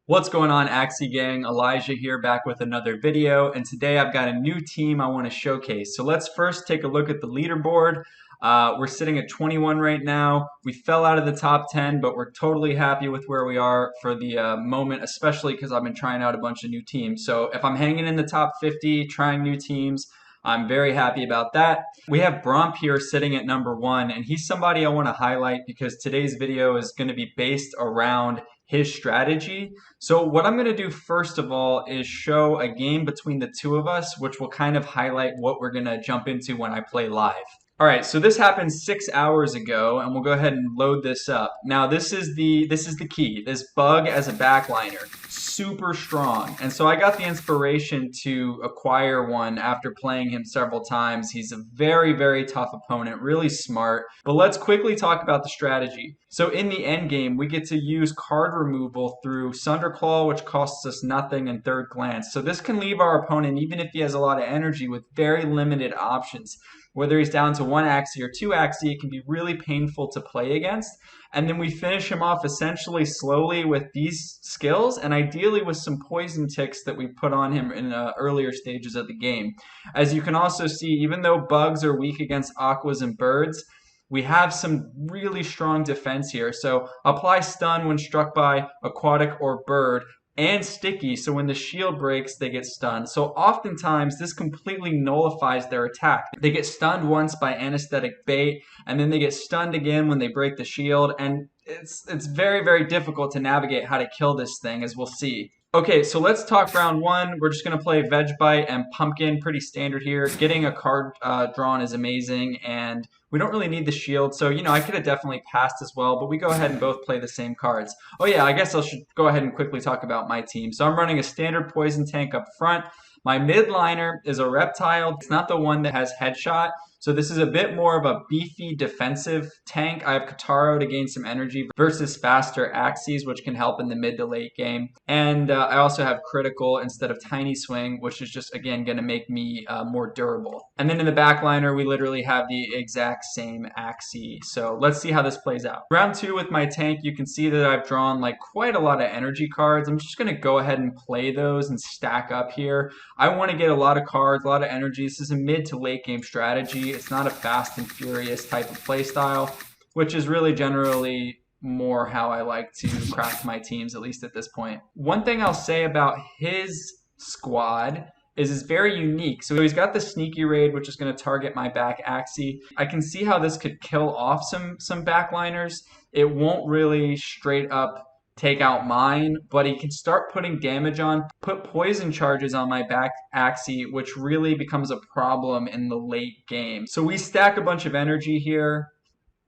What's going on, Axie gang? Elijah here, back with another video, and today I've got a new team I want to showcase. So let's first take a look at the leaderboard. We're sitting at 21 right now. We fell out of the top 10, but we're totally happy with where we are for the moment, especially because I've been trying out a bunch of new teams. So if I'm hanging in the top 50, trying new teams, I'm very happy about that. We have Bromp here sitting at number 1, and he's somebody I want to highlight because today's video is going to be based around his strategy. So what I'm going to do first of all is show a game between the two of us, which will kind of highlight what we're going to jump into when I play live. All right, so this happened 6 hours ago, and we'll go ahead and load this up. Now this is the key. This bug as a backliner, super strong, and so I got the inspiration to acquire one after playing him several times. He's a very tough opponent, really smart. But let's quickly talk about the strategy. So in the end game, we get to use card removal through Sunderclaw, which costs us nothing, and Third Glance. So this can leave our opponent, even if he has a lot of energy, with very limited options. Whether he's down to 1 Axie or 2 Axie, it can be really painful to play against. And then we finish him off essentially slowly with these skills, and ideally with some poison ticks that we put on him in earlier stages of the game. As you can also see, even though bugs are weak against aquas and birds, we have some really strong defense here. So apply stun when struck by aquatic or bird, and sticky, so when the shield breaks, they get stunned. So oftentimes, this completely nullifies their attack. They get stunned once by anesthetic bait, and then they get stunned again when they break the shield, and it's very difficult to navigate how to kill this thing, as we'll see. Okay, so let's talk round one. We're just going to play Veg Bite and Pumpkin, pretty standard here. Getting a card drawn is amazing, and we don't really need the shield, so, I could have definitely passed as well, but we go ahead and both play the same cards. Oh yeah, I guess I should go ahead and quickly talk about my team. So I'm running a standard poison tank up front. My mid liner is a reptile. It's not the one that has headshot. So this is a bit more of a beefy defensive tank. I have Kataro to gain some energy versus faster Axies, which can help in the mid to late game. And I also have critical instead of tiny swing, which is just, again, going to make me more durable. And then in the back liner, we literally have the exact same Axie. So let's see how this plays out. Round two with my tank, you can see that I've drawn like quite a lot of energy cards. I'm just going to go ahead and play those and stack up here. I want to get a lot of cards, a lot of energy. This is a mid to late game strategy. It's not a fast and furious type of play style, which is really generally more how I like to craft my teams, at least at this point. One thing I'll say about his squad is it's very unique. So he's got the sneaky raid, which is going to target my back Axie. I can see how this could kill off some backliners. It won't really straight up take out mine, but he can start putting damage on, put poison charges on my back Axie, which really becomes a problem in the late game. So we stack a bunch of energy here.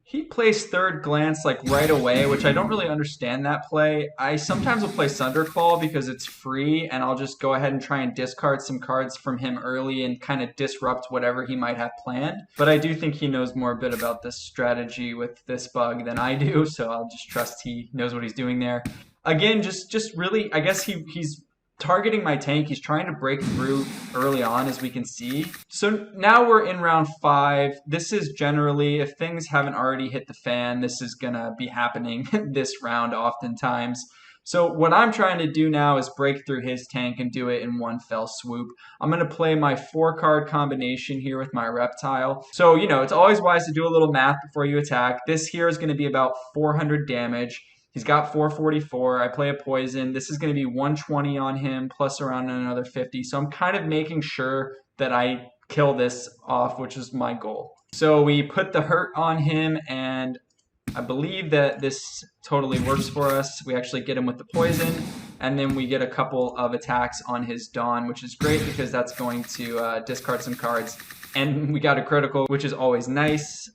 He plays Third Glance like right away, which I don't really understand that play. I sometimes will play Sunderclaw because it's free, and I'll just go ahead and try and discard some cards from him early and kind of disrupt whatever he might have planned. But I do think he knows more a bit about this strategy with this bug than I do, so I'll just trust he knows what he's doing there. Again, just really, I guess he's targeting my tank. He's trying to break through early on, as we can see. So now we're in round 5. This is generally, if things haven't already hit the fan, this is gonna be happening this round oftentimes. So what I'm trying to do now is break through his tank and do it in one fell swoop. I'm going to play my 4-card combination here with my reptile. So, it's always wise to do a little math before you attack. This here is going to be about 400 damage. He's got 444. I play a poison. This is going to be 120 on him, plus around another 50. So I'm kind of making sure that I kill this off, which is my goal. So we put the hurt on him, and I believe that this totally works for us. We actually get him with the poison, and then we get a couple of attacks on his Dawn, which is great because that's going to discard some cards. And we got a critical, which is always nice.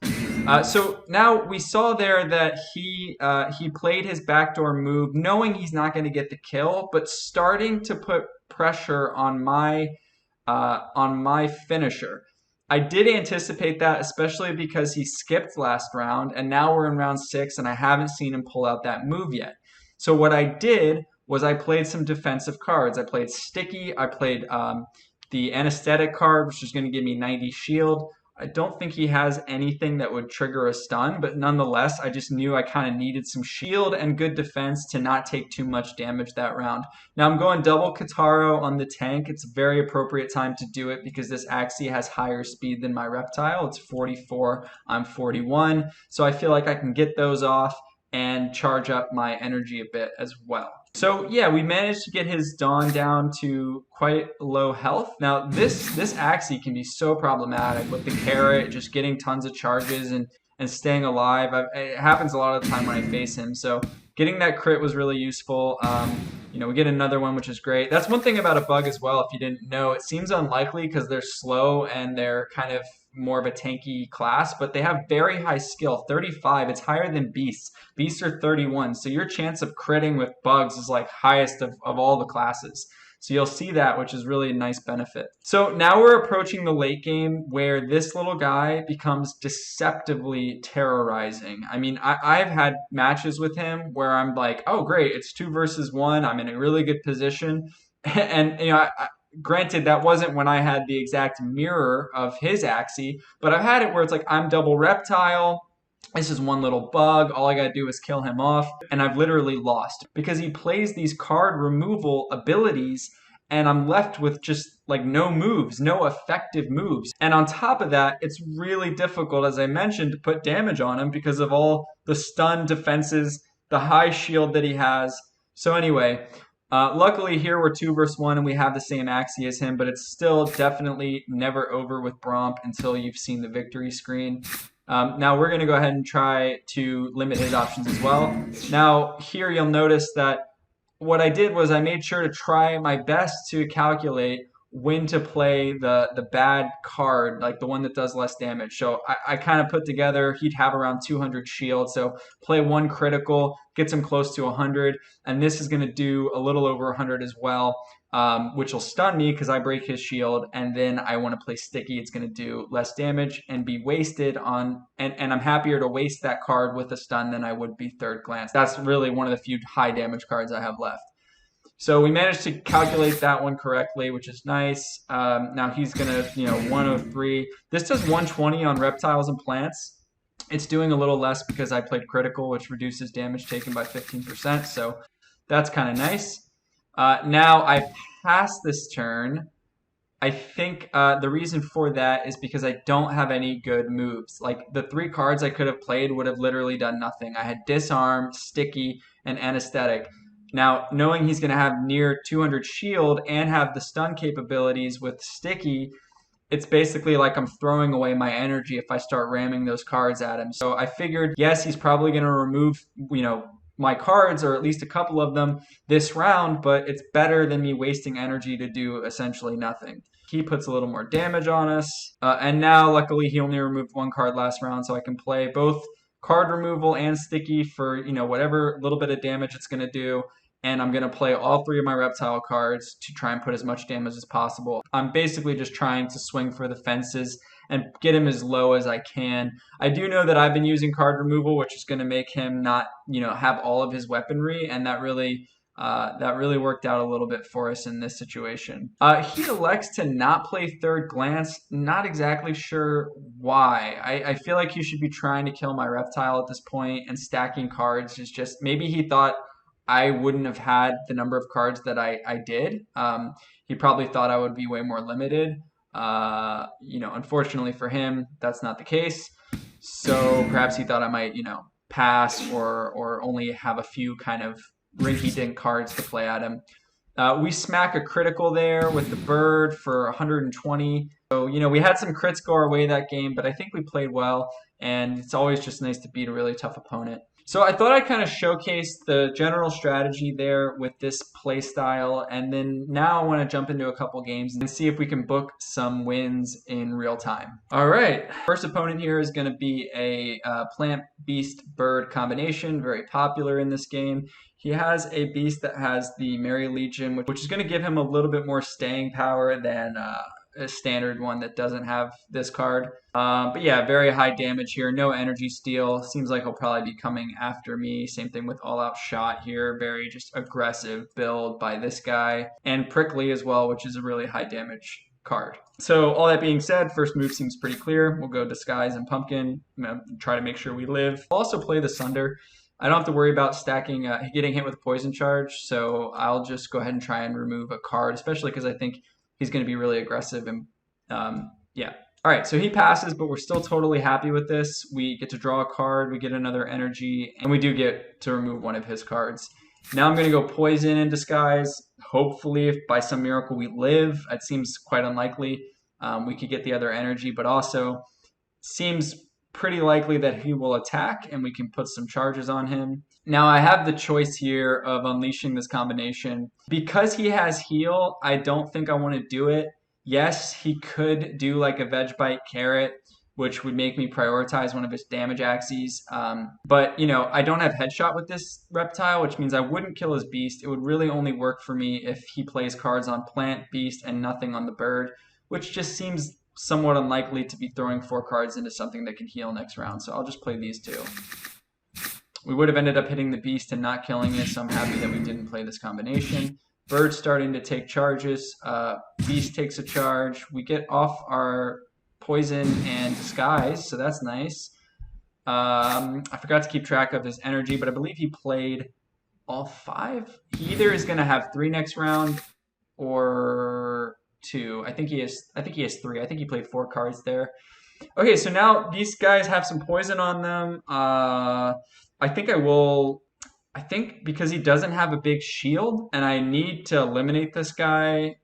So now we saw there that he played his backdoor move, knowing he's not going to get the kill, but starting to put pressure on my finisher. I did anticipate that, especially because he skipped last round, and now we're in round 6, and I haven't seen him pull out that move yet. So what I did was I played some defensive cards. I played Sticky. I played the anesthetic card, which is going to give me 90 shield. I don't think he has anything that would trigger a stun, but nonetheless, I just knew I kind of needed some shield and good defense to not take too much damage that round. Now I'm going double Kataro on the tank. It's a very appropriate time to do it because this Axie has higher speed than my Reptile. It's 44, I'm 41, so I feel like I can get those off and charge up my energy a bit as well. So yeah, we managed to get his Dawn down to quite low health. Now this Axie can be so problematic with the carrot, just getting tons of charges and staying alive. It happens a lot of the time when I face him. So getting that crit was really useful. We get another one, which is great. That's one thing about a bug as well, if you didn't know. It seems unlikely because they're slow and they're kind of more of a tanky class, but they have very high skill, 35. It's higher than beasts. Beasts are 31, so your chance of critting with bugs is like highest of all the classes. So you'll see that, which is really a nice benefit. So now we're approaching the late game where this little guy becomes deceptively terrorizing. I mean, I've had matches with him where I'm like, oh great, it's 2 versus 1. I'm in a really good position. And granted, that wasn't when I had the exact mirror of his Axie, but I've had it where it's like I'm double Reptile. This is one little bug. All I gotta do is kill him off. And I've literally lost because he plays these card removal abilities and I'm left with just like no moves, no effective moves. And on top of that, it's really difficult, as I mentioned, to put damage on him because of all the stun defenses, the high shield that he has. So anyway, luckily here we're 2 versus 1 and we have the same Axie as him, but it's still definitely never over with Bromp until you've seen the victory screen. Now we're going to go ahead and try to limit his options as well. Now here you'll notice that what I did was I made sure to try my best to calculate when to play the bad card, like the one that does less damage. So I kind of put together, he'd have around 200 shield, so play 1 critical, gets him close to 100, and this is going to do a little over 100 as well, which will stun me because I break his shield, and then I want to play Sticky. It's going to do less damage and be wasted on, and I'm happier to waste that card with a stun than I would be Third Glance. That's really one of the few high damage cards I have left. So we managed to calculate that one correctly, which is nice. Now he's going to, 103. This does 120 on reptiles and plants. It's doing a little less because I played critical, which reduces damage taken by 15%. So that's kind of nice. Now I passed this turn. I think the reason for that is because I don't have any good moves. Like the 3 cards I could have played would have literally done nothing. I had Disarm, Sticky, and Anesthetic. Now, knowing he's going to have near 200 shield and have the stun capabilities with Sticky, it's basically like I'm throwing away my energy if I start ramming those cards at him. So I figured, yes, he's probably going to remove, my cards, or at least a couple of them this round, but it's better than me wasting energy to do essentially nothing. He puts a little more damage on us. And now, luckily, he only removed 1 card last round, so I can play both card removal and Sticky for, whatever little bit of damage it's going to do. And I'm going to play all 3 of my reptile cards to try and put as much damage as possible. I'm basically just trying to swing for the fences and get him as low as I can. I do know that I've been using card removal, which is going to make him not, have all of his weaponry, and that really worked out a little bit for us in this situation. He elects to not play Third Glance. Not exactly sure why. I feel like he should be trying to kill my reptile at this point, and stacking cards is just, maybe he thought I wouldn't have had the number of cards that I did. He probably thought I would be way more limited. Unfortunately for him, that's not the case. So perhaps he thought I might, pass or only have a few kind of rinky-dink cards to play at him. We smack a critical there with the bird for 120. So, we had some crits go our way that game, but I think we played well, and it's always just nice to beat a really tough opponent. So I thought I'd kind of showcase the general strategy there with this play style, and then now I want to jump into a couple games and see if we can book some wins in real time. All right, first opponent here is going to be a plant beast bird combination, very popular in this game. He has a beast that has the Merry Legion, which is going to give him a little bit more staying power than a standard one that doesn't have this card. But yeah, very high damage here. No energy steal. Seems like he'll probably be coming after me. Same thing with all out shot here. Very just aggressive build by this guy. And prickly as well, which is a really high damage card. So all that being said, first move seems pretty clear. We'll go Disguise and Pumpkin, try to make sure we live. I'll also play the Sunder. I don't have to worry about stacking, getting hit with a Poison Charge, so I'll just go ahead and try and remove a card, especially because I think he's going to be really aggressive. And yeah. All right, so he passes, but we're still totally happy with this. We get to draw a card, we get another energy, and we do get to remove one of his cards. Now I'm going to go Poison and Disguise. Hopefully, if by some miracle we live, it seems quite unlikely. We could get the other energy, but also seems pretty likely that he will attack and we can put some charges on him. Now I have the choice here of unleashing this combination. Because he has heal, I don't think I want to do it. Yes, he could do like a Veg Bite Carrot, which would make me prioritize one of his damage Axies. But, you know, I don't have Headshot with this reptile, which means I wouldn't kill his beast. It would really only work for me if he plays cards on plant, beast, and nothing on the bird, which just seems somewhat unlikely to be throwing 4 cards into something that can heal next round. So I'll just play these 2. We would have ended up hitting the beast and not killing it, so I'm happy that we didn't play this combination. Bird's starting to take charges. Beast takes a charge. We get off our Poison and Disguise, so that's nice. I forgot to keep track of his energy, but I believe he played all 5. He either is going to have 3 next round or 2. I think he has 3. I think he played 4 cards there. Okay, so now these guys have some poison on them. I think because he doesn't have a big shield and I need to eliminate this guy,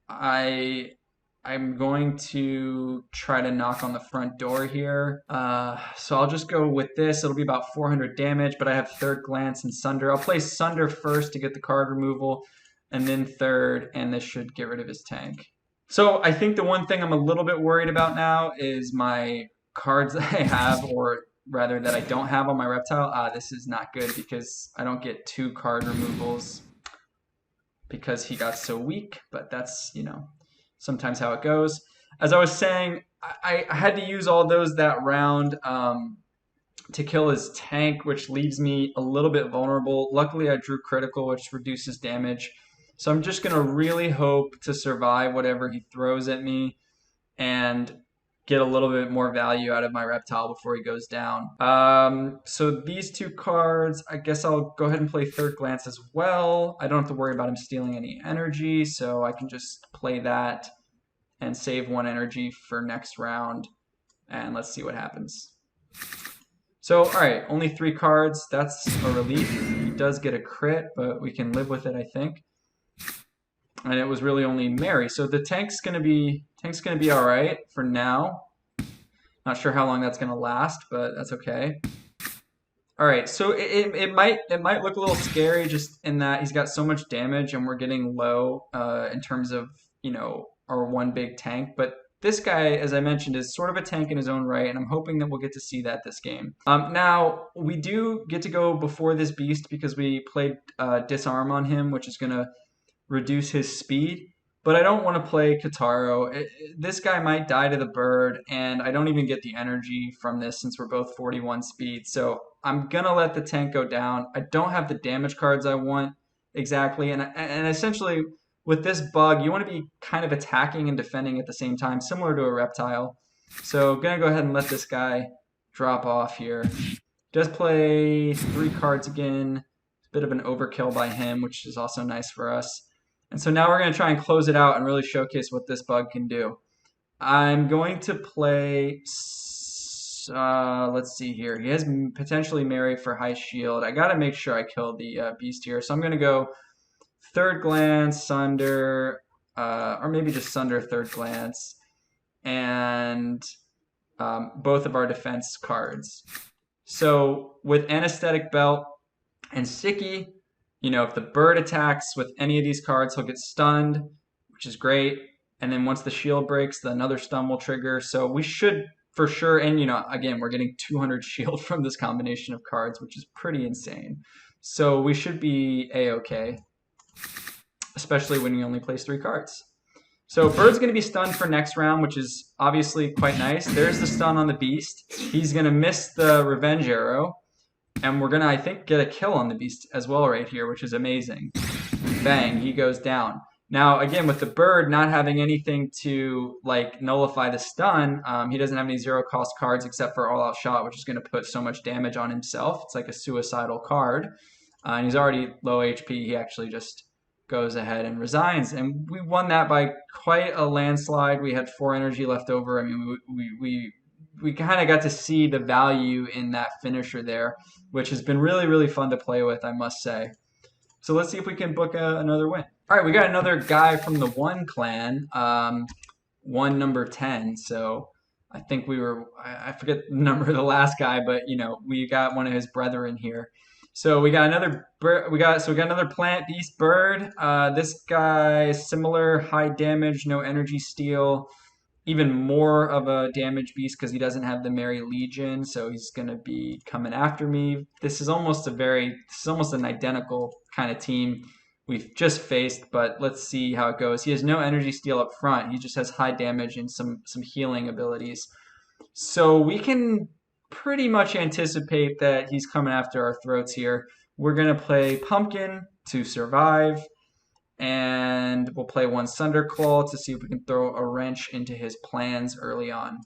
I'm going to try to knock on the front door here. So I'll just go with this. It'll be about 400 damage, but I have Third Glance and Sunder. I'll play Sunder first to get the card removal, and then Third, and this should get rid of his tank. So I think the one thing I'm a little bit worried about now is my cards that I have, or rather that I don't have on my reptile. This is not good because I don't get 2 card removals because he got so weak, but that's, you know, sometimes how it goes. As I was saying, I had to use all those that round to kill his tank, which leaves me a little bit vulnerable. Luckily, I drew critical, which reduces damage. So I'm just going to really hope to survive whatever he throws at me and get a little bit more value out of my reptile before he goes down. So these 2 cards, I guess I'll go ahead and play Third Glance as well. I don't have to worry about him stealing any energy, so I can just play that and save 1 energy for next round. And let's see what happens. So, all right, only 3 cards. That's a relief. He does get a crit, but we can live with it, I think. And it was really only Mary. So the tank's gonna be all right for now. Not sure how long that's gonna last, but that's okay. All right, so it might look a little scary just in that he's got so much damage and we're getting low in terms of, you know, our one big tank. But this guy, as I mentioned, is sort of a tank in his own right, and I'm hoping that we'll get to see that this game. Now, we do get to go before this beast because we played Disarm on him, which is gonna reduce his speed, but I don't want to play Kataro. This guy might die to the bird, and I don't even get the energy from this since we're both 41 speed, so I'm going to let the tank go down. I don't have the damage cards I want exactly, and essentially with this bug, you want to be kind of attacking and defending at the same time, similar to a reptile. So I'm going to go ahead and let this guy drop off here. Does play 3 cards again. Bit of an overkill by him, which is also nice for us. And so now we're going to try and close it out and really showcase what this bug can do. I'm going to play, let's see here. He has potentially Mary for high shield. I got to make sure I kill the beast here. So I'm going to go Third Glance, Sunder, or maybe just Sunder, Third Glance, and both of our defense cards. So with Anesthetic Belt and Sticky, you know, if the bird attacks with any of these cards, he'll get stunned, which is great. And then once the shield breaks, then another stun will trigger. So we should for sure, and you know, again, we're getting 200 shield from this combination of cards, which is pretty insane. So we should be A-okay, especially when he only plays 3 cards. So bird's going to be stunned for next round, which is obviously quite nice. There's the stun on the beast. He's going to miss the revenge arrow. And we're going to, I think, get a kill on the beast as well right here, which is amazing. Bang, he goes down. Now, again, with the bird not having anything to like nullify the stun, he doesn't have any zero cost cards except for All Out Shot, which is going to put so much damage on himself. It's like a suicidal card. And he's already low HP. He actually just goes ahead and resigns. And we won that by quite a landslide. We had 4 energy left over. I mean, we kind of got to see the value in that finisher there, which has been really, really fun to play with, I must say. So let's see if we can book another win. All right, we got another guy from the 1 clan, 1 number 10. So I think I forget the number of the last guy, but you know, we got one of his brethren here. So we got another we got another plant beast bird. This guy is similar, high damage, no energy steal. Even more of a damage beast because he doesn't have the Merry Legion, so he's gonna be coming after me. This is almost an identical kind of team we've just faced, but let's see how it goes. He has no energy steal up front. He just has high damage and some healing abilities. So we can pretty much anticipate that he's coming after our throats here. We're gonna play Pumpkin to survive. And we'll play 1 Thunderclaw to see if we can throw a wrench into his plans early on.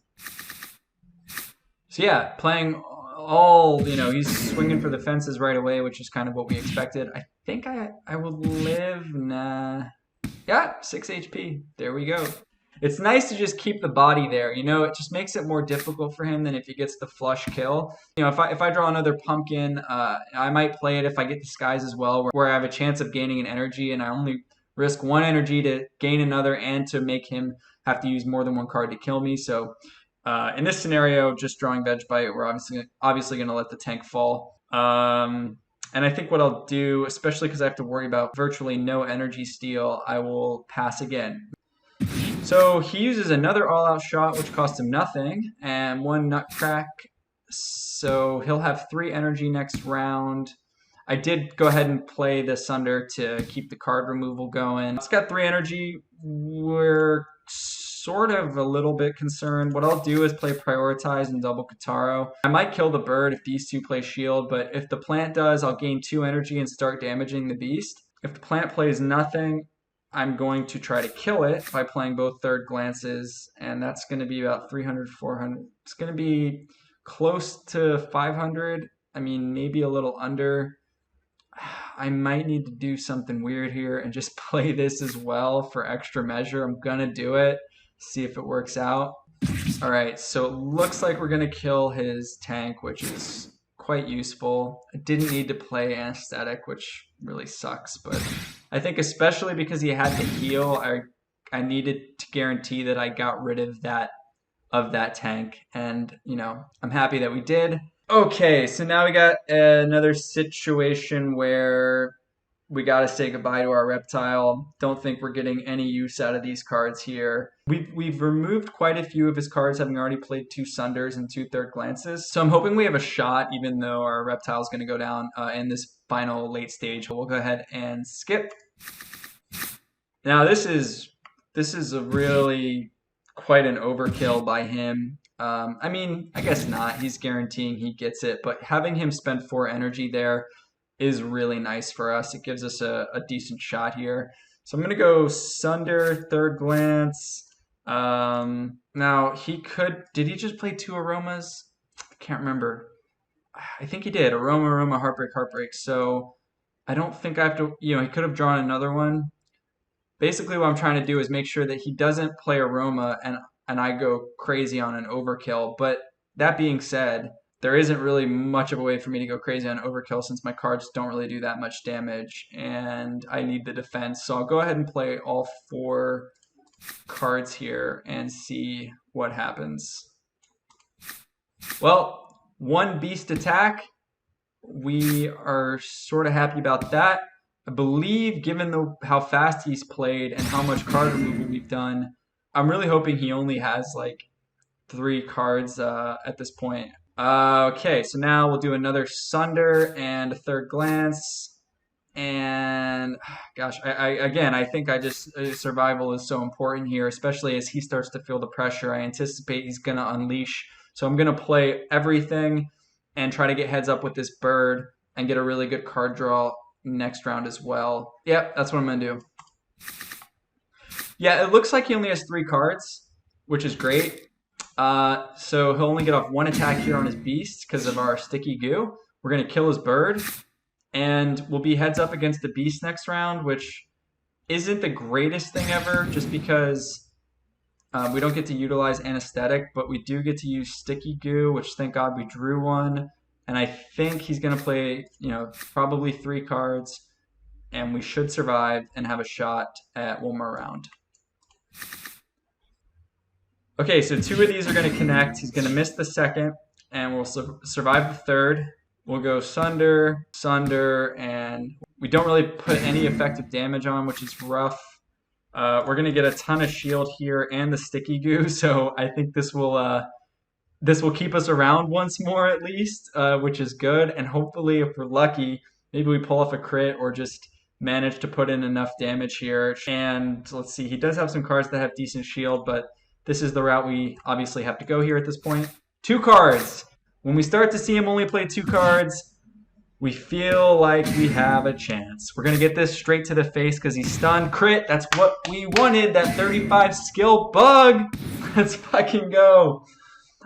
So yeah, playing all, you know, he's swinging for the fences right away, which is kind of what we expected. I think I will live. Nah. Yeah, 6 HP. There we go. It's nice to just keep the body there. You know, it just makes it more difficult for him than if he gets the flush kill. You know, if I draw another pumpkin, I might play it if I get disguise as well, where I have a chance of gaining an energy and I only risk 1 energy to gain another and to make him have to use more than 1 card to kill me. So in this scenario, just drawing Veg Bite, we're obviously going to let the tank fall. And I think what I'll do, especially because I have to worry about virtually no energy steal, I will pass again. So he uses another all-out shot, which costs him nothing, and 1 nutcrack. So he'll have 3 energy next round. I did go ahead and play the Sunder to keep the card removal going. It's got 3 energy. We're sort of a little bit concerned. What I'll do is play Prioritize and double Kataro. I might kill the bird if these 2 play shield, but if the plant does, I'll gain 2 energy and start damaging the beast. If the plant plays nothing, I'm going to try to kill it by playing both third glances, and that's going to be about 300, 400. It's going to be close to 500. I mean, maybe a little under. I might need to do something weird here and just play this as well for extra measure. I'm going to do it, see if it works out. All right, so it looks like we're going to kill his tank, which is quite useful. I didn't need to play Anesthetic, which really sucks, but I think especially because he had to heal, I needed to guarantee that I got rid of that tank, and you know, I'm happy that we did. Okay, so now we got another situation where we got to say goodbye to our reptile. Don't think we're getting any use out of these cards here. We've removed quite a few of his cards, having already played 2 Sunders and 2 third glances. So I'm hoping we have a shot, even though our reptile is going to go down in this final late stage. We'll go ahead and skip. Now this is a really quite an overkill by him. I mean, I guess not. He's guaranteeing he gets it, but having him spend 4 energy there is really nice for us. It gives us a decent shot here. So I'm going to go Sunder, third glance. Now, did he just play 2 aromas? I can't remember. I think he did. Aroma, Heartbreak, Heartbreak. So I don't think I have to, you know, he could have drawn another one. Basically what I'm trying to do is make sure that he doesn't play Aroma and I go crazy on an overkill. But that being said, there isn't really much of a way for me to go crazy on overkill since my cards don't really do that much damage and I need the defense. So I'll go ahead and play all 4 cards here and see what happens. Well, 1 beast attack. We are sort of happy about that. I believe, given how fast he's played and how much card removal we've done, I'm really hoping he only has like 3 cards at this point. Okay, so now we'll do another Sunder and a third glance. And gosh, I think survival is so important here, especially as he starts to feel the pressure. I anticipate he's going to unleash. So I'm going to play everything and try to get heads up with this bird and get a really good card draw next round as well. Yep, that's what I'm going to do. Yeah, it looks like he only has 3 cards, which is great. So he'll only get off 1 attack here on his beast because of our sticky goo. We're going to kill his bird, and we'll be heads up against the beast next round, which isn't the greatest thing ever, just because we don't get to utilize anesthetic, but we do get to use sticky goo, which thank God we drew one. And I think he's going to play, probably 3 cards, and we should survive and have a shot at one more round. Okay, so 2 of these are going to connect. He's going to miss the second, and we'll survive the third. We'll go Sunder, Sunder, and we don't really put any effective damage on, which is rough. We're going to get a ton of shield here and the sticky goo, so I think this will keep us around once more at least, which is good. And hopefully, if we're lucky, maybe we pull off a crit or just manage to put in enough damage here. And let's see, he does have some cards that have decent shield, but this is the route we obviously have to go here at this point. 2 cards. When we start to see him only play 2 cards, we feel like we have a chance. We're going to get this straight to the face because he's stunned. Crit, that's what we wanted, that 35 skill bug. Let's fucking go.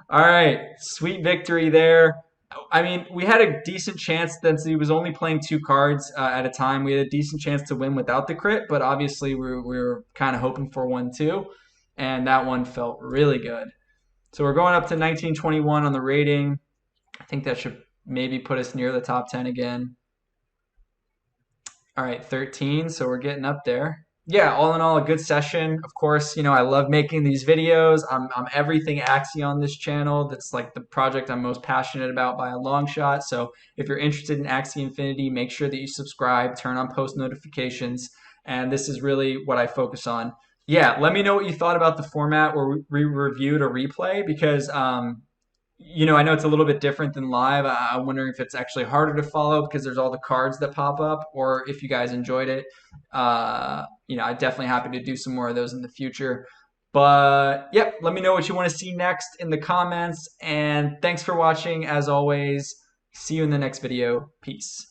All right, sweet victory there. I mean, we had a decent chance since he was only playing 2 cards at a time. We had a decent chance to win without the crit, but obviously we were kind of hoping for one too, and that one felt really good. So we're going up to 1921 on the rating. I think that should maybe put us near the top 10 again. All right, 13, so we're getting up there. Yeah, all in all, a good session. Of course, I love making these videos. I'm everything Axie on this channel. That's like the project I'm most passionate about by a long shot. So if you're interested in Axie Infinity, make sure that you subscribe, turn on post notifications, and this is really what I focus on. Yeah, let me know what you thought about the format where we reviewed a replay because I know it's a little bit different than live. I'm wondering if it's actually harder to follow because there's all the cards that pop up, or if you guys enjoyed it. I'm definitely happy to do some more of those in the future. But yep, let me know what you want to see next in the comments. And thanks for watching as always. See you in the next video. Peace.